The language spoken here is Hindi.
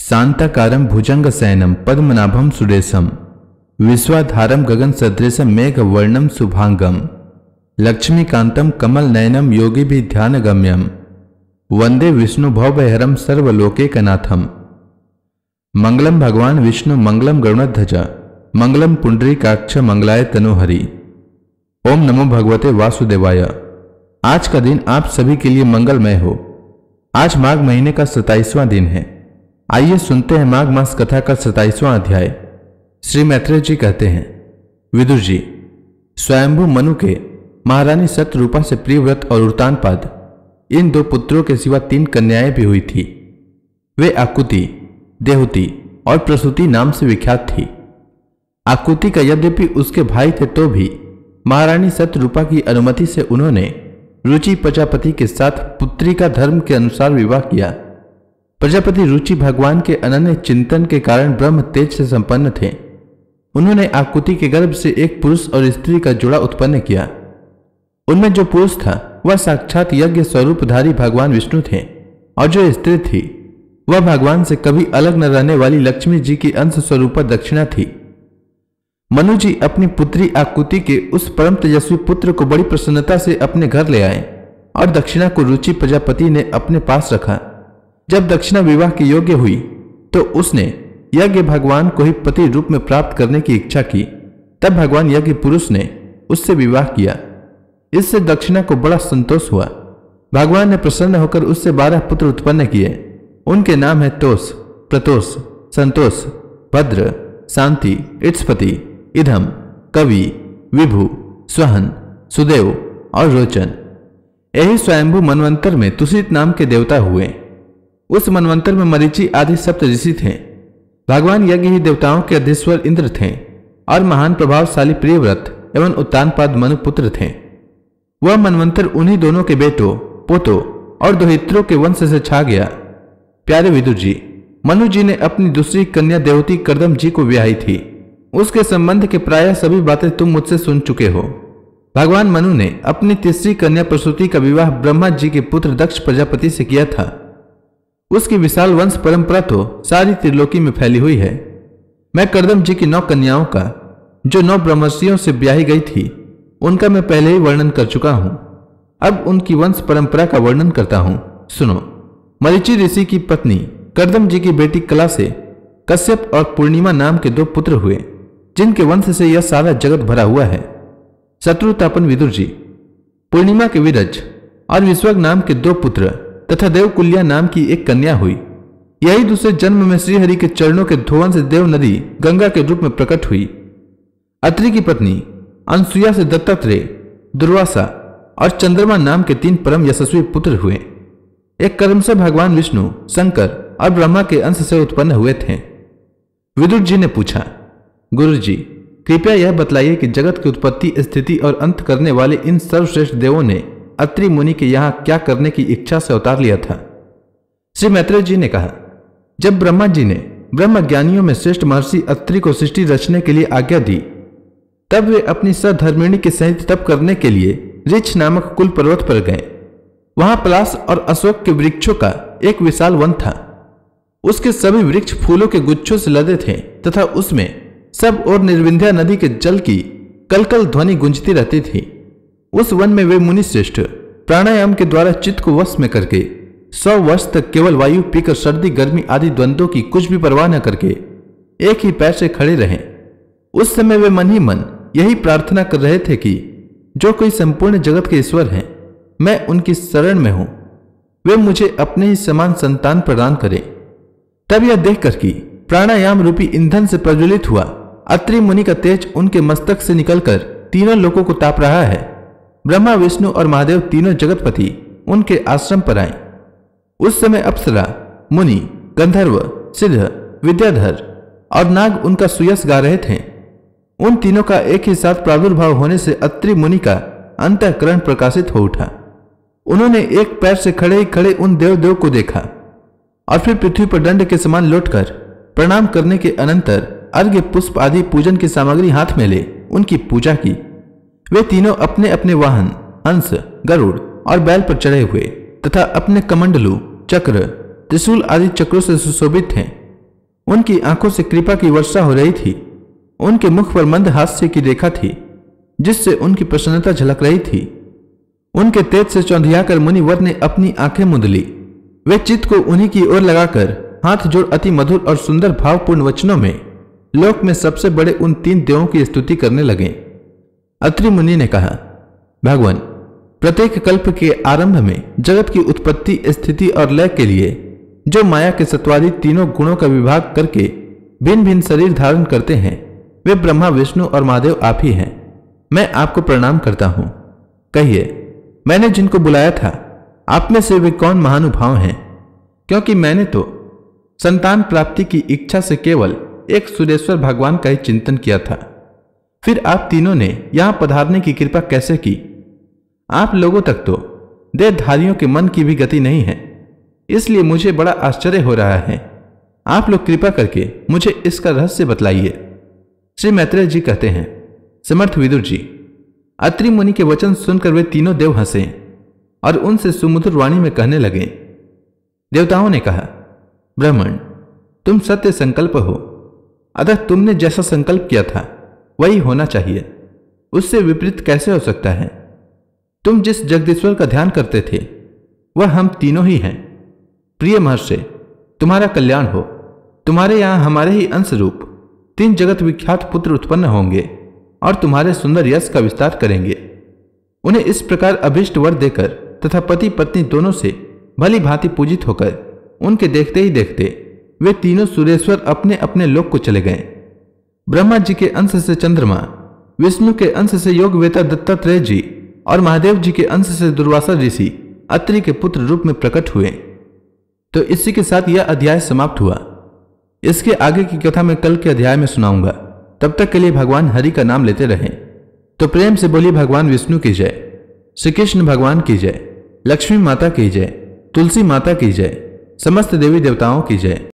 शांताकारं भुजंगशयनं पद्मनाभं सुरेशं विश्वाधारं गगनसदृशं मेघवर्णं शुभांगं लक्ष्मीकान्तं कमलनयनं योगिभिर्ध्यानगम्यं वंदे विष्णु भवभयहरं सर्वलोकैकनाथं। मंगलम भगवान विष्णु मंगलम गरुड़ध्वज मंगलम पुंडरीकाक्ष मंगलाय तनोहरि। ओम नमो भगवते वासुदेवाय। आज का दिन आप सभी के लिए मंगलमय हो। आज माघ महीने का 27वां दिन है। आइए सुनते हैं माघ मास कथा का 27वां अध्याय। श्री मैत्रेय जी कहते हैं, विदुर जी, स्वयंभू मनु के महारानी सत्यरूपा से प्रियव्रत और उड़तानपाद इन 2 पुत्रों के सिवा 3 कन्याएं भी हुई थी। वे आकुति, देहुति और प्रसूति नाम से विख्यात थी। आकुति का यद्यपि उसके भाई थे तो भी महारानी सत्यरूपा की अनुमति से उन्होंने रुचि प्रजापति के साथ पुत्री का धर्म के अनुसार विवाह किया। प्रजापति रुचि भगवान के अनन्य चिंतन के कारण ब्रह्म तेज से संपन्न थे। उन्होंने आकुति के गर्भ से एक पुरुष और स्त्री का जोड़ा उत्पन्न किया। उनमें जो पुरुष था वह साक्षात यज्ञ स्वरूपधारी भगवान विष्णु थे और जो स्त्री थी वह भगवान से कभी अलग न रहने वाली लक्ष्मी जी की अंश स्वरूपा दक्षिणा थी। मनु जी अपनी पुत्री आकुति के उस परम तेजस्वी पुत्र को बड़ी प्रसन्नता से अपने घर ले आए और दक्षिणा को रुचि प्रजापति ने अपने पास रखा। जब दक्षिणा विवाह की योग्य हुई तो उसने यज्ञ भगवान को ही पति रूप में प्राप्त करने की इच्छा की। तब भगवान यज्ञ पुरुष ने उससे विवाह किया। इससे दक्षिणा को बड़ा संतोष हुआ। भगवान ने प्रसन्न होकर उससे 12 पुत्र उत्पन्न किए। उनके नाम है तोष, प्रतोष, संतोष, भद्र, शांति, इत्स्पति, इधम, कवि, विभु, स्वहन, सुदेव और रोचन। यही स्वयंभू मनवंतर में तुषित नाम के देवता हुए। उस मनवंतर में मरीचि आदि सप्त ऋषि थे। भगवान यज्ञ ही देवताओं के अधीश्वर इंद्र थे और महान प्रभावशाली प्रियव्रत एवं उत्तानपाद मनुपुत्र थे। वह मनवंतर उन्हीं दोनों के बेटों, पोतों और दोहित्रों के वंश से छा गया। प्यारे विदुर जी, मनु जी ने अपनी दूसरी कन्या देवती कर्दम जी को ब्याही थी। उसके संबंध के प्रायः सभी बातें तुम मुझसे सुन चुके हो। भगवान मनु ने अपनी तीसरी कन्या प्रसूति का विवाह ब्रह्मा जी के पुत्र दक्ष प्रजापति से किया था। उसकी विशाल वंश परंपरा तो सारी त्रिलोकी में फैली हुई है। मैं कर्दम जी की 9 कन्याओं का, जो 9 ब्रह्मर्षियों से ब्याही गई थी, उनका मैं पहले ही वर्णन कर चुका हूं। अब उनकी वंश परंपरा का वर्णन करता हूं, सुनो। मरीचि ऋषि की पत्नी कर्दम जी की बेटी कला से कश्यप और पूर्णिमा नाम के 2 पुत्र हुए, जिनके वंश से यह सारा जगत भरा हुआ है। शत्रुतापन विदुर जी, पूर्णिमा के विरज और विश्वक नाम के 2 पुत्र तथा देवकुल्या नाम की एक कन्या हुई। यही दूसरे जन्म में श्रीहरि के चरणों के धोवन से देव नदी गंगा के रूप में प्रकट हुई। अत्रि की पत्नी अनसुया से दत्तात्रेय, दुर्वासा और चंद्रमा नाम के 3 परम यशस्वी पुत्र हुए। एक क्रमशः भगवान विष्णु, शंकर और ब्रह्मा के अंश से उत्पन्न हुए थे। विदुर जी ने पूछा, गुरु जी, कृपया यह बतलाइए कि जगत की उत्पत्ति, स्थिति और अंत करने वाले इन सर्वश्रेष्ठ देवों ने अत्रि मुनि के यहाँ क्या करने की इच्छा से अवतार लिया था। श्री मैत्रेय जी ने कहा, जब ब्रह्मा जी ने ब्रह्म ज्ञानियों में श्रेष्ठ महर्षि अत्रि को सृष्टि रचने के लिए आज्ञा दी, तब वे अपनी सधर्मिणी के सहित तप करने के लिए ऋक्ष नामक कुल पर्वत पर गए। वहां पलाश और अशोक के वृक्षों का एक विशाल वन था। उसके सभी वृक्ष फूलों के गुच्छों से लदे थे तथा उसमें सब और निर्विंध्या नदी के जल की कलकल ध्वनि गूंजती रहती थी। उस वन में वे मुनि श्रेष्ठ प्राणायाम के द्वारा चित्त को वश में करके 100 वर्ष तक केवल वायु पीकर सर्दी गर्मी आदि द्वंद्वों की कुछ भी परवाह न करके एक ही पैर से खड़े रहें। उस समय वे मन ही मन यही प्रार्थना कर रहे थे कि जो कोई संपूर्ण जगत के ईश्वर हैं, मैं उनकी शरण में हूं, वे मुझे अपने ही समान संतान प्रदान करें। तब यह देखकर कि प्राणायाम रूपी ईंधन से प्रज्वलित हुआ अत्रि मुनि का तेज उनके मस्तक से निकलकर तीनों लोगों को ताप रहा है, ब्रह्मा, विष्णु और महादेव तीनों जगतपति उनके आश्रम पर आए। उस समय अप्सरा, मुनि, गंधर्व, सिद्ध, विद्याधर और नाग उनका सुयस गा रहे थे। उन तीनों का एक ही साथ प्रादुर्भाव होने से अत्रि मुनि का अंतःकरण प्रकाशित हो उठा। उन्होंने एक पैर से खड़े ही खड़े उन देवदेव को देखा और फिर पृथ्वी पर दंड के समान लौटकर प्रणाम करने के अनंतर अर्घ्य, पुष्प आदि पूजन की सामग्री हाथ में ले उनकी पूजा की। वे तीनों अपने अपने वाहन, हंस, गरुड़ और बैल पर चढ़े हुए तथा अपने कमंडलू, चक्र, त्रिशूल आदि चक्रों से सुशोभित थे। उनकी आंखों से कृपा की वर्षा हो रही थी। उनके मुख पर मंद हास्य की रेखा थी जिससे उनकी प्रसन्नता झलक रही थी। उनके तेज से चौंधियाकर मुनिवर ने अपनी आंखें मूंद ली। वे चित्त को उन्हीं की ओर लगाकर हाथ जोड़ अति मधुर और सुंदर भावपूर्ण वचनों में लोक में सबसे बड़े उन 3 देवों की स्तुति करने लगे। अत्रि मुनि ने कहा, भगवान, प्रत्येक कल्प के आरंभ में जगत की उत्पत्ति, स्थिति और लय के लिए जो माया के सत्वादी तीनों गुणों का विभाग करके भिन्न भिन्न शरीर धारण करते हैं, वे ब्रह्मा, विष्णु और महादेव आप ही हैं। मैं आपको प्रणाम करता हूं। कहिए, मैंने जिनको बुलाया था आप में से वे कौन महानुभाव हैं? क्योंकि मैंने तो संतान प्राप्ति की इच्छा से केवल एक सुरेश्वर भगवान का ही चिंतन किया था। फिर आप तीनों ने यहां पधारने की कृपा कैसे की? आप लोगों तक तो देहधारियों के मन की भी गति नहीं है, इसलिए मुझे बड़ा आश्चर्य हो रहा है। आप लोग कृपा करके मुझे इसका रहस्य बतलाइए। श्री मैत्रेय जी कहते हैं, समर्थ विदुर जी, अत्रि मुनि के वचन सुनकर वे तीनों देव हंसे और उनसे सुमधुर वाणी में कहने लगे। देवताओं ने कहा, ब्राह्मण, तुम सत्य संकल्प हो, अतः तुमने जैसा संकल्प किया था वही होना चाहिए। उससे विपरीत कैसे हो सकता है? तुम जिस जगदीश्वर का ध्यान करते थे वह हम तीनों ही हैं। प्रिय महर्षि, तुम्हारा कल्याण हो। तुम्हारे यहां हमारे ही अंश रूप 3 जगत विख्यात पुत्र उत्पन्न होंगे और तुम्हारे सुंदर यश का विस्तार करेंगे। उन्हें इस प्रकार अभीष्ट वर देकर तथा पति पत्नी दोनों से भली भांति पूजित होकर उनके देखते ही देखते वे तीनों सुरेश्वर अपने अपने लोक को चले गए। ब्रह्मा जी के अंश से चंद्रमा, विष्णु के अंश से योगवेता दत्तात्रेय जी और महादेव जी के अंश से दुर्वासा ऋषि अत्रि के पुत्र रूप में प्रकट हुए। तो इसी के साथ यह अध्याय समाप्त हुआ। इसके आगे की कथा मैं कल के अध्याय में सुनाऊंगा। तब तक के लिए भगवान हरि का नाम लेते रहें। तो प्रेम से बोलिए भगवान विष्णु की जय, श्री कृष्ण भगवान की जय, लक्ष्मी माता की जय, तुलसी माता की जय, समस्त देवी देवताओं की जय।